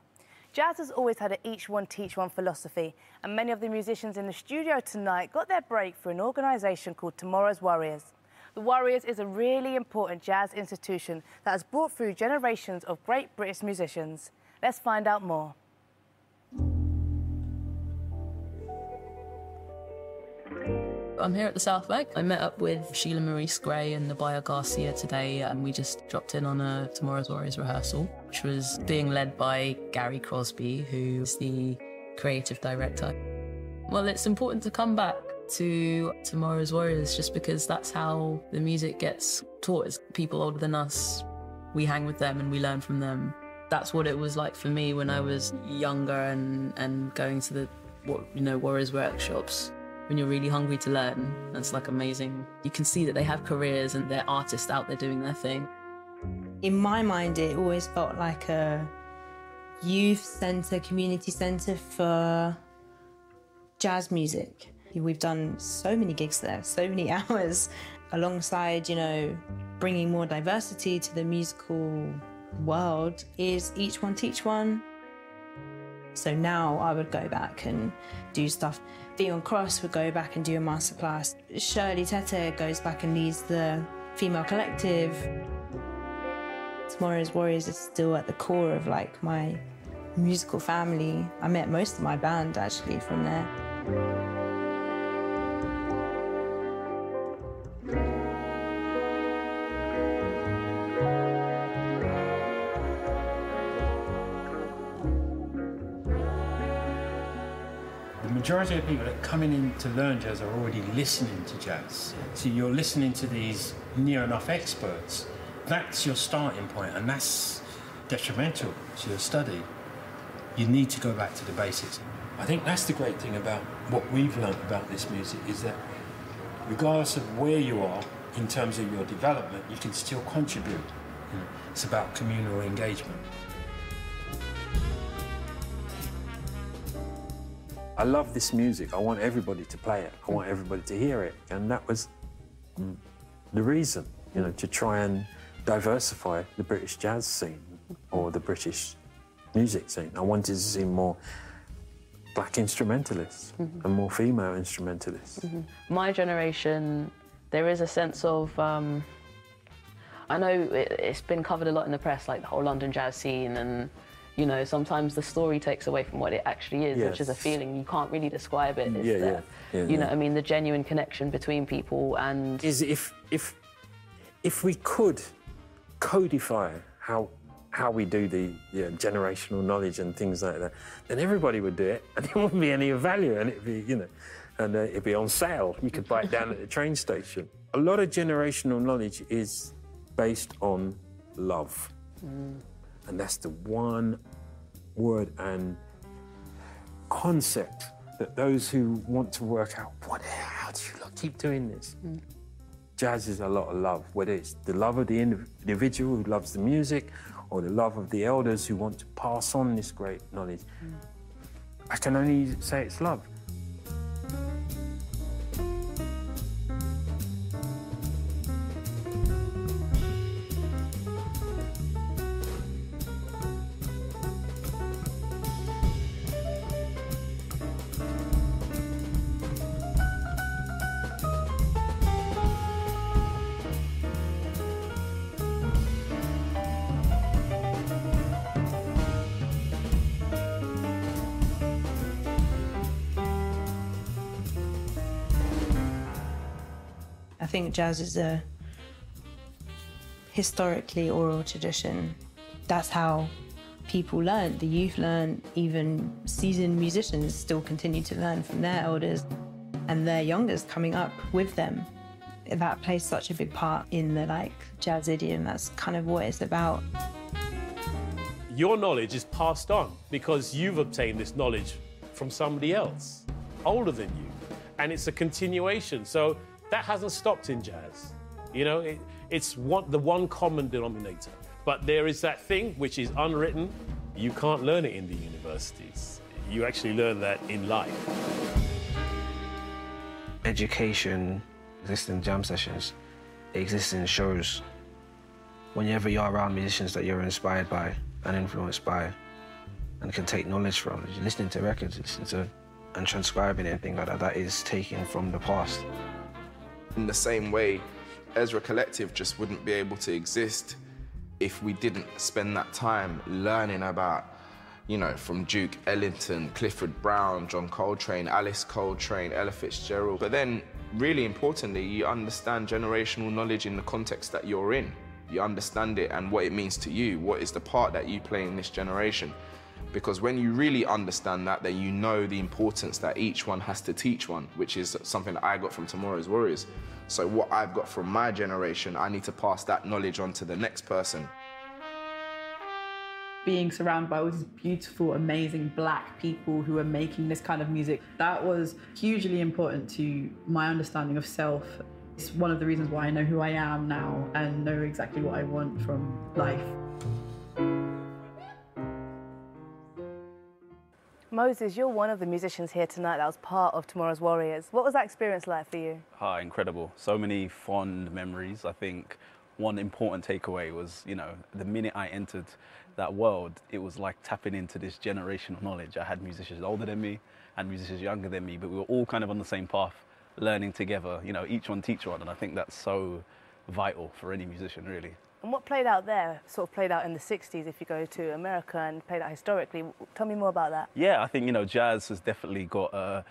S2: Jazz has always had an each one teach one philosophy, and many of the musicians in the studio tonight got their break through an organisation called Tomorrow's Warriors. The Warriors is a really important jazz institution that has brought through generations of great British musicians. Let's find out more.
S9: I'm here at the South Bank. I met up with Sheila Marie Gray and Nubya Garcia today, and we just dropped in on a Tomorrow's Warriors rehearsal, which was being led by Gary Crosby, who's the creative director. Well, it's important to come back to Tomorrow's Warriors just because that's how the music gets taught. It's people older than us, we hang with them and we learn from them. That's what it was like for me when I was younger and going to the Warriors workshops. When you're really hungry to learn, that's like amazing. You can see that they have careers and they're artists out there doing their thing.
S8: In my mind, it always felt like a youth centre, community centre for jazz music. We've done so many gigs there, so many hours, alongside, bringing more diversity to the musical world is Each One Teach One. So now I would go back and do stuff. Theon Cross would go back and do a masterclass. Shirley Tete goes back and leads the female collective. Tomorrow's Warriors is still at the core of like my musical family. I met most of my band actually from there.
S10: The majority of people that coming in to learn jazz are already listening to jazz. So you're listening to these near enough experts. That's your starting point, and that's detrimental to your study. You need to go back to the basics. I think that's the great thing about what we've learned about this music is that regardless of where you are in terms of your development, you can still contribute. It's about communal engagement.
S22: I love this music. I want everybody to play it. I want everybody to hear it. And that was the reason, to try and diversify the British jazz scene or the British music scene. I wanted to see more black instrumentalists and more female instrumentalists.
S23: My generation, there is a sense of, I know it's been covered a lot in the press, like the whole London jazz scene, and sometimes the story takes away from what it actually is, which is a feeling. You can't really describe it. It's what I mean, the genuine connection between people and...
S22: Is if we could codify how we do the generational knowledge and things like that, then everybody would do it, and there wouldn't be any value, and it'd be on sale. You could buy it down at the train station. A lot of generational knowledge is based on love, and that's the one word and concept that those who want to work out how do you keep doing this. Jazz is a lot of love, whether it's the love of the individual who loves the music or the love of the elders who want to pass on this great knowledge. I can only say it's love.
S8: I think jazz is a historically oral tradition. That's how people learn. The youth learn, even seasoned musicians still continue to learn from their elders and their youngest coming up with them. That plays such a big part in the jazz idiom. That's kind of what it's about.
S24: Your knowledge is passed on because you've obtained this knowledge from somebody else, older than you. And it's a continuation. So that hasn't stopped in jazz. It's the one common denominator. But there is that thing which is unwritten. You can't learn it in the universities. You actually learn that in life.
S15: Education exists in jam sessions. It exists in shows. Whenever you're around musicians that you're inspired by and influenced by and can take knowledge from, you're listening to records, and transcribing anything like that, that is taken from the past.
S4: In the same way, Ezra Collective just wouldn't be able to exist if we didn't spend that time learning about, from Duke Ellington, Clifford Brown, John Coltrane, Alice Coltrane, Ella Fitzgerald. But then, really importantly, you understand generational knowledge in the context that you're in. You understand it and what it means to you, what is the part that you play in this generation. Because when you really understand that, then you know the importance that each one has to teach one, which is something that I got from Tomorrow's Warriors. So what I've got from my generation, I need to pass that knowledge on to the next person.
S5: Being surrounded by all these beautiful, amazing black people who are making this kind of music, that was hugely important to my understanding of self. It's one of the reasons why I know who I am now and know exactly what I want from life.
S2: Moses, you're one of the musicians here tonight that was part of Tomorrow's Warriors. What was that experience like for you?
S3: Incredible. So many fond memories. I think one important takeaway was, you know, the minute I entered that world, it was like tapping into this generational knowledge. I had musicians older than me and musicians younger than me, but we were all kind of on the same path, learning together, you know, each one teach one. And I think that's so vital for any musician, really.
S2: And what played out there, sort of played out in the 60s if you go to America and played out historically? Tell me more about that.
S3: Yeah, I think, you know, jazz has definitely got a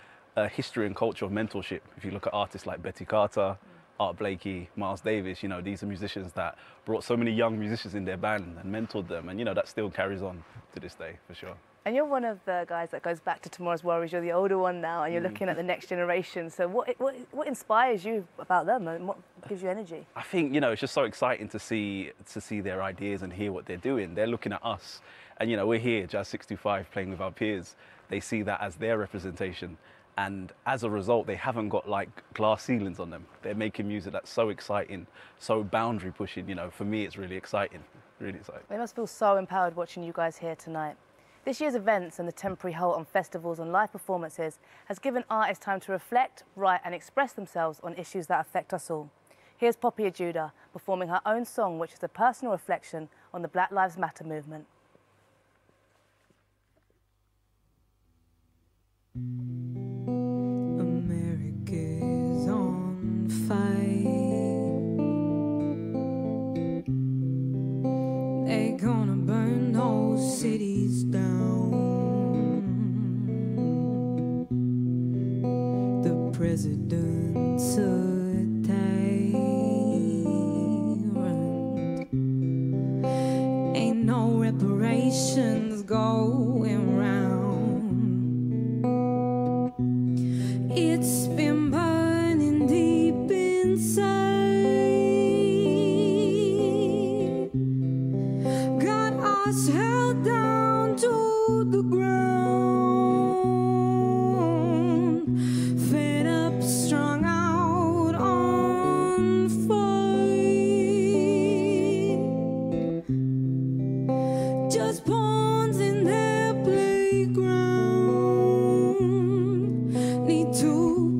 S3: history and culture of mentorship. If you look at artists like Betty Carter, Art Blakey, Miles Davis, you know, these are musicians that brought so many young musicians in their band and mentored them. And, you know, that still carries on to this day, for sure.
S2: And you're one of the guys that goes back to Tomorrow's Warriors. You're the older one now, and you're looking at the next generation. So what inspires you about them, and what gives you energy?
S3: I think, you know, it's just so exciting to see their ideas and hear what they're doing. They're looking at us, and, you know, we're here, Jazz 625, playing with our peers. They see that as their representation. And as a result, they haven't got like glass ceilings on them. They're making music that's so exciting, so boundary pushing. You know, for me, it's really exciting, really exciting.
S2: They must feel so empowered watching you guys here tonight. This year's events and the temporary halt on festivals and live performances has given artists time to reflect, write and express themselves on issues that affect us all. Here's Poppy Ajuda performing her own song, which is a personal reflection on the Black Lives Matter movement.
S11: America's on fire. They're gonna burn those cities down. The president's a tyrant. Ain't no reparations going round. It's been burning deep inside. Got us held down to the ground. Fed up, strung out on fire. Just pawns in their playground. Need to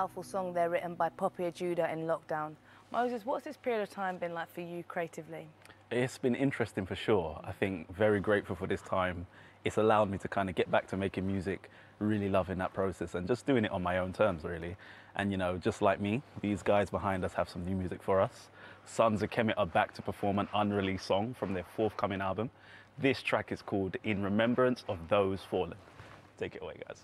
S2: powerful song there written by Poppy Judah in lockdown. Moses, what's this period of time been like for you creatively?
S3: It's been interesting for sure. I think very grateful for this time. It's allowed me to kind of get back to making music, really loving that process and just doing it on my own terms, really. And, you know, just like me, these guys behind us have some new music for us. Sons of Kemet are back to perform an unreleased song from their forthcoming album. This track is called In Remembrance of Those Fallen. Take it away, guys.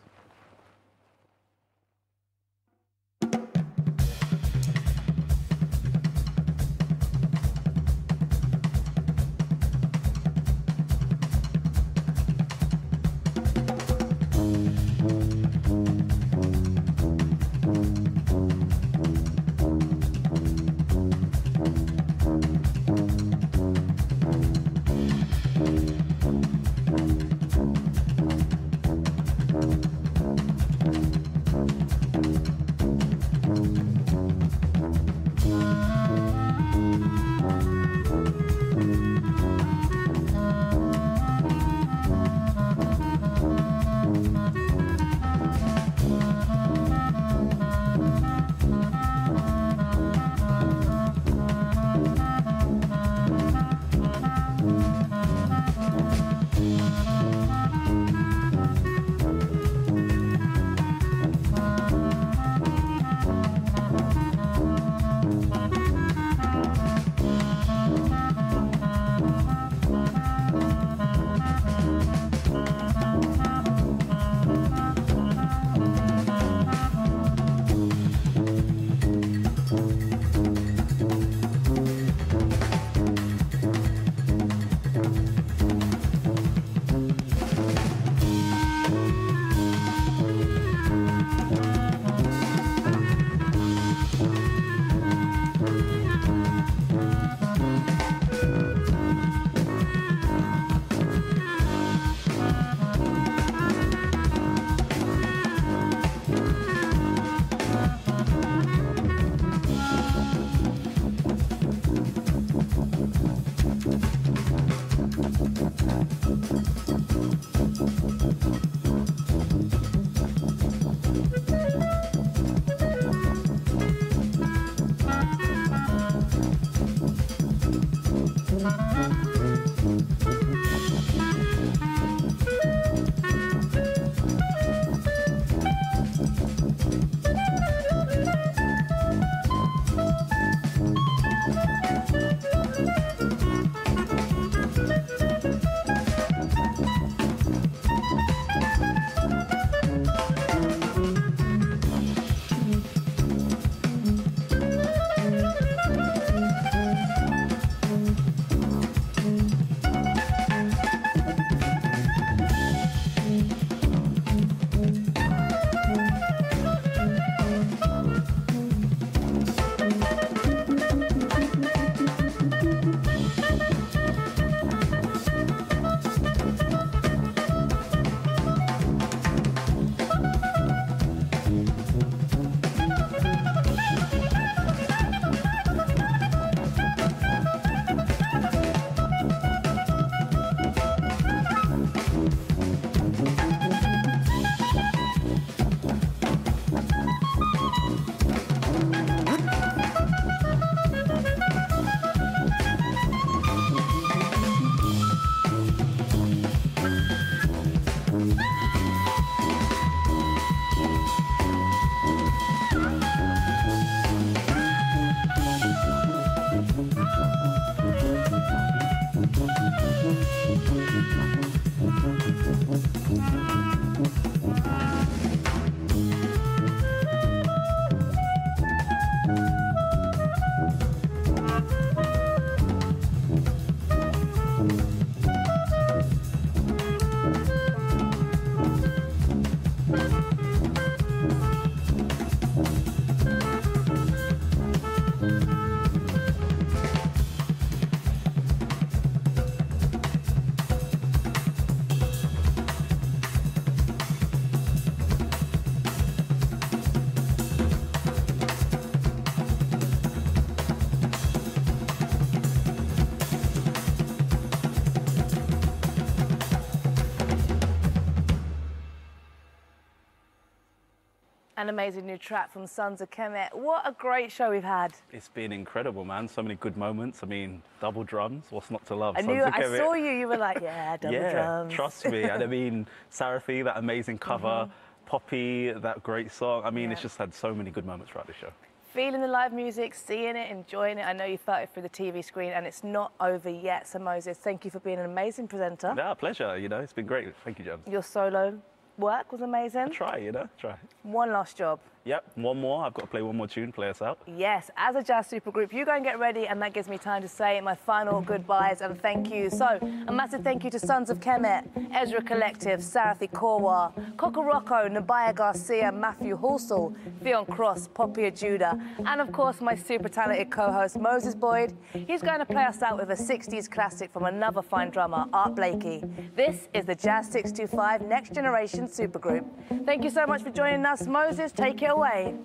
S2: An amazing new track from Sons of Kemet. What a great show we've had.
S3: It's been incredible, man. So many good moments. I mean, double drums, what's not to love?
S2: I saw you were like, yeah, double drums.
S3: Trust me. And I mean, Sarathi, that amazing cover, Poppy, that great song. I mean, it's just had so many good moments throughout the show.
S2: Feeling the live music, seeing it, enjoying it. I know you felt it through the TV screen and it's not over yet. So Moses, thank you for being an amazing presenter.
S3: Yeah, pleasure. You know, it's been great. Thank you, James.
S2: Your solo work was amazing.
S3: Try, you know, try.
S2: One last job.
S3: Yep, one more. I've got to play one more tune, play us out.
S2: Yes, as a jazz supergroup, you go and get ready, and that gives me time to say my final goodbyes and thank you. So, a massive thank you to Sons of Kemet, Ezra Collective, Sarathi Korwa, Kokoroko, Nubya Garcia, Matthew Halsall, Theon Cross, Poppy Judah, and of course my super talented co-host Moses Boyd. He's going to play us out with a 60s classic from another fine drummer, Art Blakey. This is the Jazz 625 Next Generation Supergroup. Thank you so much for joining us. Moses, take it away.